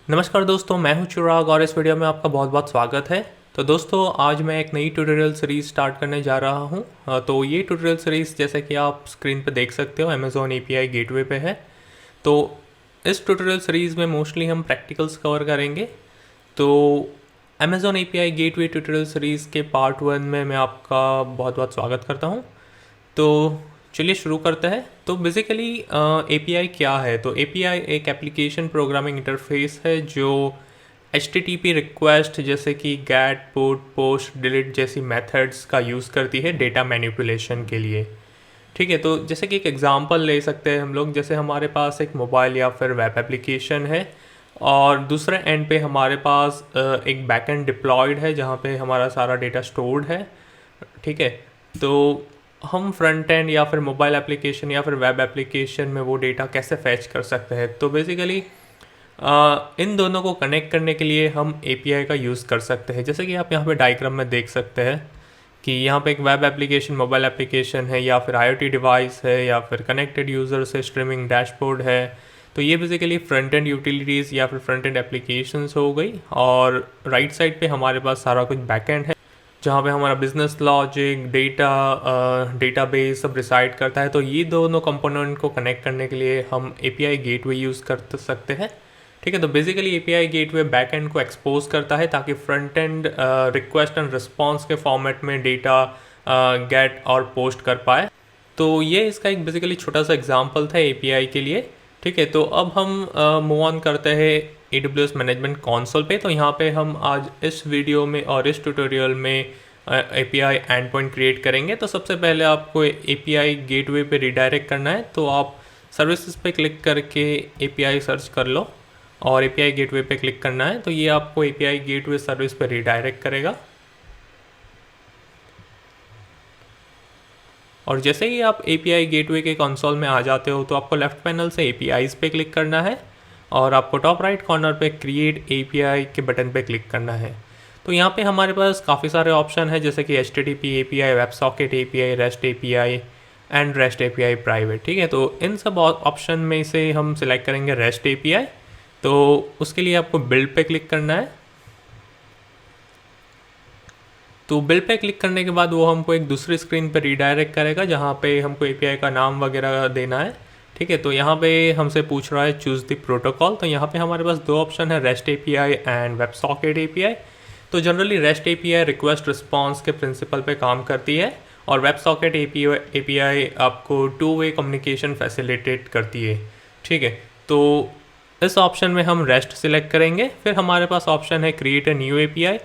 नमस्कार दोस्तों, मैं हूं चिराग और इस वीडियो में आपका बहुत बहुत स्वागत है। तो दोस्तों, आज मैं एक नई ट्यूटोरियल सीरीज़ स्टार्ट करने जा रहा हूं। तो ये ट्यूटोरियल सीरीज़ जैसे कि आप स्क्रीन पे देख सकते हो अमेज़ॉन एपीआई गेटवे पे है। तो इस ट्यूटोरियल सीरीज़ में मोस्टली हम प्रैक्टिकल्स कवर करेंगे। तो Amazon API gateway tutorial series के पार्ट 1 में मैं आपका बहुत बहुत स्वागत करता हूं। तो चलिए शुरू करते हैं। तो बेसिकली एपीआई क्या है? तो एपीआई एक एप्लीकेशन प्रोग्रामिंग इंटरफेस है जो HTTP रिक्वेस्ट जैसे कि गेट, पुट, पोस्ट, डिलीट जैसी मेथड्स का यूज़ करती है डेटा मैनिपुलेशन के लिए। ठीक है, तो जैसे कि एक एग्जांपल ले सकते हैं हम लोग। जैसे हमारे पास एक मोबाइल या फिर वेब एप्लीकेशन है और दूसरे एंड पे हमारे पास एक बैकएंड डिप्लॉयड है जहाँ पे हमारा सारा डेटा स्टोर्ड है। ठीक है, तो हम फ्रंट एंड या फिर मोबाइल एप्लीकेशन या फिर वेब एप्लीकेशन में वो डेटा कैसे फैच कर सकते हैं? तो बेसिकली इन दोनों को कनेक्ट करने के लिए हम एपीआई का यूज़ कर सकते हैं। जैसे कि आप यहाँ पे डायग्राम में देख सकते हैं कि यहाँ पे एक वेब एप्लीकेशन, मोबाइल एप्लीकेशन है या फिर आईओटी डिवाइस है या फिर कनेक्टेड यूज़र से स्ट्रीमिंग डैशबोर्ड है। तो ये बेसिकली फ्रंट एंड यूटिलिटीज़ या फिर फ्रंट एंड एप्लीकेशंस हो गई। और राइट साइड पे हमारे पास सारा कुछ बैक एंड है जहाँ पे हमारा बिजनेस लॉजिक, डेटाबेस सब रिसाइड करता है। तो ये दोनों कंपोनेंट को कनेक्ट करने के लिए हम एपीआई गेटवे यूज़ कर सकते हैं। ठीक है, तो basically API gateway back and को एक्सपोज करता है ताकि front end request and response के फॉर्मेट में डेटा गेट और पोस्ट कर पाए। तो ये इसका एक बेसिकली छोटा सा एग्जांपल था एपीआई के लिए। ठीक है, तो अब हम मूव ऑन करते हैं AWS मैनेजमेंट कंसोल पे। तो यहाँ पे हम आज इस वीडियो में और इस ट्यूटोरियल में एपीआई एंड पॉइंट क्रिएट करेंगे। तो सबसे पहले आपको एपीआई गेटवे पे रिडायरेक्ट करना है। तो आप सर्विसेज पे क्लिक करके एपीआई सर्च कर लो और एपीआई गेटवे पे क्लिक करना है। तो ये आपको एपीआई गेटवे सर्विस पे रिडायरेक्ट करेगा। और जैसे ही आप एपीआई गेटवे के कंसोल में आ जाते हो तो आपको लेफ्ट पैनल से एपीआईज पे क्लिक करना है और आपको टॉप राइट कॉर्नर पे क्रिएट एपीआई के बटन पे क्लिक करना है। तो यहाँ पे हमारे पास काफ़ी सारे ऑप्शन है जैसे कि HTTP API, WebSocket API, REST API and REST API private. ठीक है, तो इन सब ऑप्शन में से हम सिलेक्ट करेंगे REST API। तो उसके लिए आपको बिल्ड पे क्लिक करना है। तो बिल्ड पे क्लिक करने के बाद वो हमको एक दूसरी स्क्रीन पर रीडायरेक्ट करेगा जहाँ पे हमको एपीआई का नाम वगैरह देना है। ठीक है, तो यहाँ पे हमसे पूछ रहा है चूज़ द प्रोटोकॉल। तो यहाँ पे हमारे पास दो ऑप्शन है, REST API and WebSocket API। तो generally REST API request response के प्रिंसिपल पे काम करती है और WebSocket API आपको टू वे कम्युनिकेशन फैसिलिटेट करती है। ठीक है, तो इस ऑप्शन में हम REST सिलेक्ट करेंगे। फिर हमारे पास ऑप्शन है क्रिएट अ न्यू API।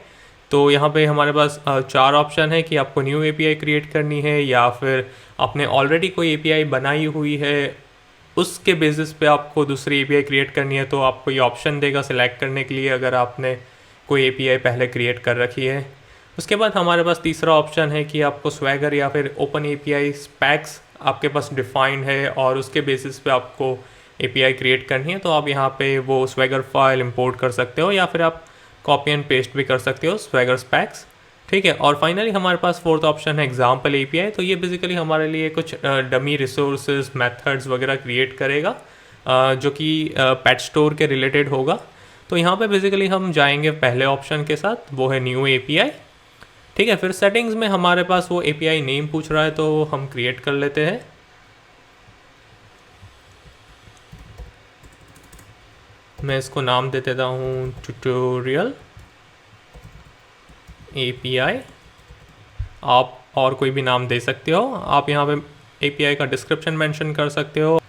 तो यहाँ पे हमारे पास चार ऑप्शन है कि आपको न्यू एपीआई क्रिएट करनी है या फिर आपने ऑलरेडी कोई एपीआई बनाई हुई है उसके बेसिस पे आपको दूसरी एपीआई क्रिएट करनी है। तो आपको ये ऑप्शन देगा सिलेक्ट करने के लिए अगर आपने कोई एपीआई पहले क्रिएट कर रखी है। उसके बाद हमारे पास तीसरा ऑप्शन है कि आपको स्वैगर या फिर ओपन एपीआई स्पैक्स आपके पास डिफाइंड है और उसके बेसिस पे आपको एपीआई क्रिएट करनी है। तो आप यहाँ पे वो स्वैगर फाइल इंपोर्ट कर सकते हो या फिर आप कॉपी एंड पेस्ट भी कर सकते हो स्वैगर स्पैक्स। ठीक है, और फाइनली हमारे पास फोर्थ ऑप्शन है एग्जाम्पल एपीआई। तो ये बेसिकली हमारे लिए कुछ डमी रिसोर्सेज, मेथड्स वगैरह क्रिएट करेगा जो कि पैट स्टोर के रिलेटेड होगा। तो यहाँ पे बेसिकली हम जाएंगे पहले ऑप्शन के साथ, वो है न्यू एपीआई। ठीक है, फिर सेटिंग्स में हमारे पास वो एपीआई नेम पूछ रहा है तो हम क्रिएट कर लेते हैं। मैं इसको नाम दे देता हूँ ट्यूटोरियल एपीआई। आप और कोई भी नाम दे सकते हो। आप यहाँ पे एपीआई का डिस्क्रिप्शन मेंशन कर सकते हो।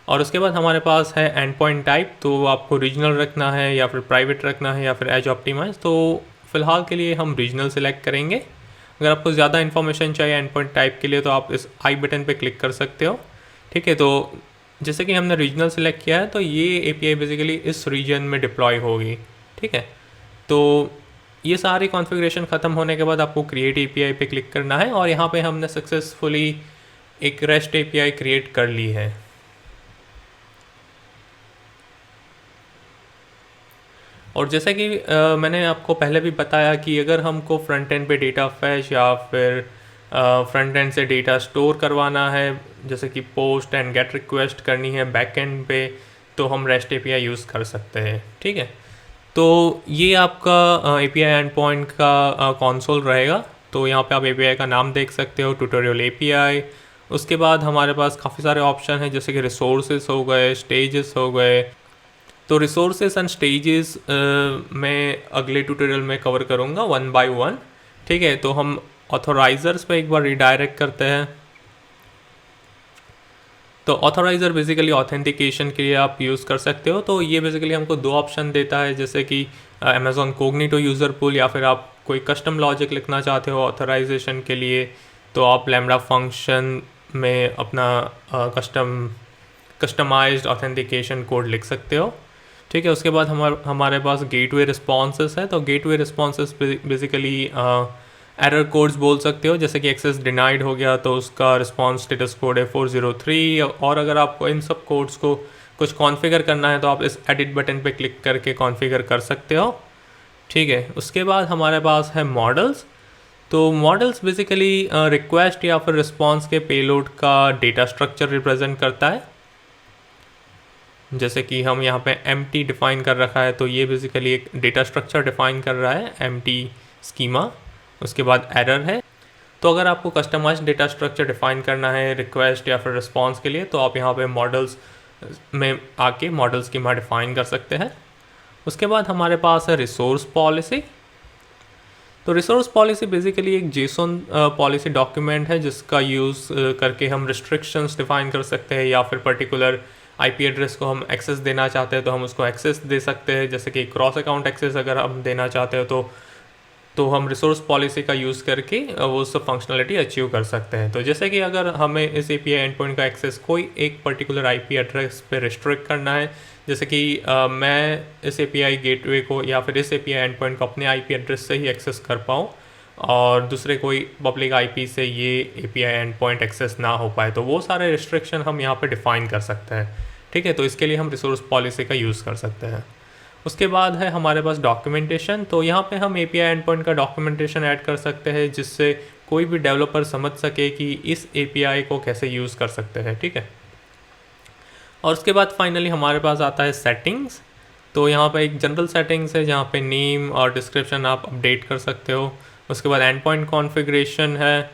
और उसके बाद हमारे पास है एंड पॉइंट टाइप। तो आपको रीजनल रखना है या फिर प्राइवेट रखना है या फिर एज ऑप्टिमाइज। तो फ़िलहाल के लिए हम रीजनल सेलेक्ट करेंगे। अगर आपको ज़्यादा इन्फॉर्मेशन चाहिए एंड पॉइंट टाइप के लिए तो आप इस आई बटन पे क्लिक कर सकते हो। ठीक है, तो जैसे कि हमने रीजनल सेलेक्ट किया है तो ये एपीआई बेसिकली इस रीजन में डिप्लॉय होगी। ठीक है, तो ये सारी कॉन्फ़िगरेशन ख़त्म होने के बाद आपको क्रिएट एपीआई पे क्लिक करना है और यहाँ पे हमने सक्सेसफुली एक REST एपीआई क्रिएट कर ली है। और जैसे कि मैंने आपको पहले भी बताया कि अगर हमको फ्रंट एंड पे डेटा फैच या फिर फ्रंट एंड से डेटा स्टोर करवाना है, जैसे कि पोस्ट एंड गेट रिक्वेस्ट करनी है बैक एंड पे, तो हम REST API यूज़ कर सकते हैं। ठीक है, तो ये आपका API एंड पॉइंट का कंसोल रहेगा। तो यहाँ पे आप API का नाम देख सकते हो, ट्यूटोरियल API। उसके बाद हमारे पास काफ़ी सारे ऑप्शन हैं, जैसे कि रिसोर्सेज हो गए, स्टेजेस हो गए। तो रिसोर्सेज एंड स्टेजेस मैं अगले ट्यूटोरियल में कवर करूँगा 1 by 1। ठीक है, तो हम ऑथोराइजर्स पे एक बार रिडायरेक्ट करते हैं। तो ऑथोराइज़र बेसिकली ऑथेंटिकेशन के लिए आप यूज़ कर सकते हो। तो ये बेसिकली हमको दो ऑप्शन देता है, जैसे कि अमेज़ॉन कोग्निटो यूज़र पुल, या फिर आप कोई कस्टम लॉजिक लिखना चाहते हो ऑथराइजेशन के लिए, तो आप लैम्बडा फंक्शन में अपना कस्टमाइज्ड ऑथेंटिकेशन कोड लिख सकते हो। ठीक है, उसके बाद हमारे पास गेटवे रिस्पॉन्सेस है। तो gateway responses basically error codes बोल सकते हो, जैसे कि एक्सेस डिनाइड हो गया तो उसका रिस्पॉन्स स्टेटस कोड है 403। और अगर आपको इन सब कोड्स को कुछ कॉन्फ़िगर करना है तो आप इस एडिट बटन पे क्लिक करके कॉन्फ़िगर कर सकते हो। ठीक है, उसके बाद हमारे पास है मॉडल्स। तो मॉडल्स बेसिकली रिक्वेस्ट या फिर रिस्पॉन्स के पेलोड का डेटा स्ट्रक्चर रिप्रेजेंट करता है। जैसे कि हम यहाँ पे एम्प्टी डिफ़ाइन कर रखा है, तो ये बेसिकली एक डेटा स्ट्रक्चर डिफ़ाइन कर रहा है, एम्प्टी स्कीमा। उसके बाद एरर है। तो अगर आपको कस्टमाइज डेटा स्ट्रक्चर डिफ़ाइन करना है रिक्वेस्ट या फिर रिस्पॉन्स के लिए, तो आप यहाँ पे मॉडल्स में आके मॉडल स्कीमा डिफ़ाइन कर सकते हैं। उसके बाद हमारे पास है रिसोर्स पॉलिसी। तो रिसोर्स पॉलिसी बेसिकली एक जेसन पॉलिसी डॉक्यूमेंट है, जिसका यूज़ करके हम रिस्ट्रिक्शंस डिफ़ाइन कर सकते हैं, या फिर पर्टिकुलर IP एड्रेस को हम एक्सेस देना चाहते हैं तो हम उसको एक्सेस दे सकते हैं। जैसे कि क्रॉस अकाउंट एक्सेस अगर हम देना चाहते हो तो हम रिसोर्स पॉलिसी का यूज़ करके वो सब फंक्शनलिटी अचीव कर सकते हैं। तो जैसे कि अगर हमें इस API एंड पॉइंट का एक्सेस कोई एक पर्टिकुलर IP एड्रेस पे रिस्ट्रिक्ट करना है, जैसे कि मैं इस API गेटवे को या फिर इस API एंड पॉइंट को अपने IP एड्रेस से ही एक्सेस कर पाऊँ और दूसरे कोई पब्लिक IP से ये API एंड पॉइंट एक्सेस ना हो पाए, तो वो सारे रिस्ट्रिक्शन हम यहाँ पे डिफ़ाइन कर सकते हैं। ठीक है, तो इसके लिए हम रिसोर्स पॉलिसी का यूज़ कर सकते हैं। उसके बाद है हमारे पास डॉक्यूमेंटेशन। तो यहाँ पे हम API एंड पॉइंट का डॉक्यूमेंटेशन ऐड कर सकते हैं, जिससे कोई भी डेवलपर समझ सके कि इस API को कैसे यूज़ कर सकते हैं। ठीक है, और उसके बाद फाइनली हमारे पास आता है सेटिंग्स। तो यहाँ पे एक जनरल सेटिंग्स है, जहाँ पे नेम और डिस्क्रिप्शन आप अपडेट कर सकते हो। उसके बाद एंड पॉइंट कॉन्फ़िगरेशन है।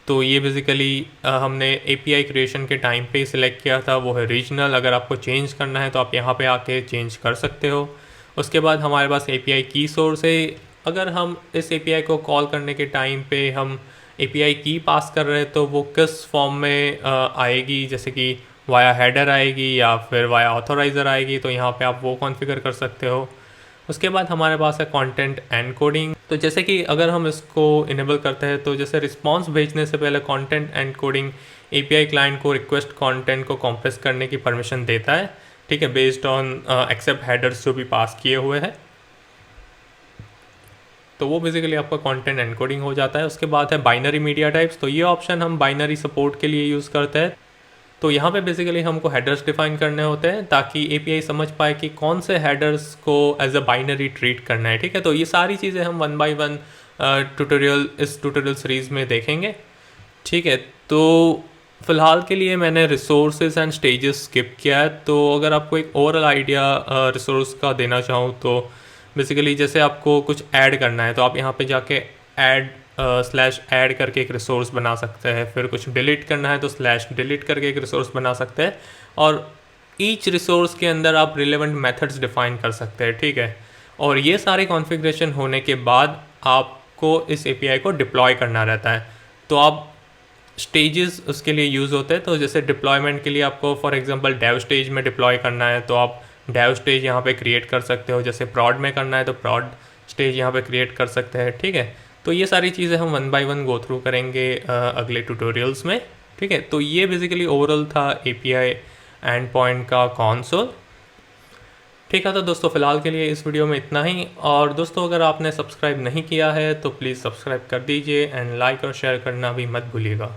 तो ये बेसिकली हमने API क्रिएशन के टाइम पे सिलेक्ट किया था, वो है रीजनल। अगर आपको चेंज करना है तो आप यहाँ पे आके चेंज कर सकते हो। उसके बाद हमारे पास API की सोर्स है। अगर हम इस API को कॉल करने के टाइम पे हम API की पास कर रहे हैं तो वो किस फॉर्म में आएगी, जैसे कि वाया हेडर आएगी या फिर वाया ऑथोराइज़र आएगी, तो यहाँ पे आप वो कॉन्फ़िगर कर सकते हो। उसके बाद हमारे पास है कंटेंट एनकोडिंग। तो जैसे कि अगर हम इसको इनेबल करते हैं तो जैसे रिस्पांस भेजने से पहले कंटेंट एनकोडिंग API क्लाइंट को रिक्वेस्ट कंटेंट को कॉम्प्रेस करने की परमिशन देता है। ठीक है, बेस्ड ऑन एक्सेप्ट हेडर्स जो भी पास किए हुए हैं, तो वो बेसिकली आपका कंटेंट एनकोडिंग हो जाता है। उसके बाद है बाइनरी मीडिया टाइप्स। तो ये ऑप्शन हम बाइनरी सपोर्ट के लिए यूज़ करते हैं। तो यहाँ पे बेसिकली हमको हेडर्स डिफाइन करने होते हैं ताकि API समझ पाए कि कौन से हेडर्स को एज अ बाइनरी ट्रीट करना है। ठीक है, तो ये सारी चीज़ें हम 1 by 1 इस ट्यूटोरियल सीरीज़ में देखेंगे। ठीक है, तो फ़िलहाल के लिए मैंने रिसोर्सेज एंड स्टेजेस स्किप किया है। तो अगर आपको एक ओवरऑल आइडिया रिसोर्स का देना चाहूँ तो बेसिकली जैसे आपको कुछ ऐड करना है तो आप यहाँ पे जाके /ऐड करके एक रिसोर्स बना सकते हैं। फिर कुछ डिलीट करना है तो /डिलीट करके एक रिसोर्स बना सकते हैं, और ईच रिसोर्स के अंदर आप रिलेवेंट मेथड्स डिफाइन कर सकते हैं। ठीक है, और ये सारे कॉन्फ़िगरेशन होने के बाद आपको इस API को डिप्लॉय करना रहता है। तो आप स्टेजेस उसके लिए यूज़ होते हैं। तो जैसे डिप्लॉयमेंट के लिए आपको फॉर एग्जांपल डेव स्टेज में डिप्लॉय करना है तो आप डेव स्टेज यहाँ पे क्रिएट कर सकते हो। जैसे प्रॉड में करना है तो प्रॉड स्टेज यहाँ पे क्रिएट कर सकते हैं। ठीक है, तो ये सारी चीज़ें हम 1 by 1 गो थ्रू करेंगे अगले ट्यूटोरियल्स में। ठीक है, तो ये बेसिकली ओवरऑल था API एंड पॉइंट का कंसोल। ठीक है, तो दोस्तों फ़िलहाल के लिए इस वीडियो में इतना ही। और दोस्तों अगर आपने सब्सक्राइब नहीं किया है तो प्लीज़ सब्सक्राइब कर दीजिए एंड लाइक और शेयर करना भी मत भूलिएगा।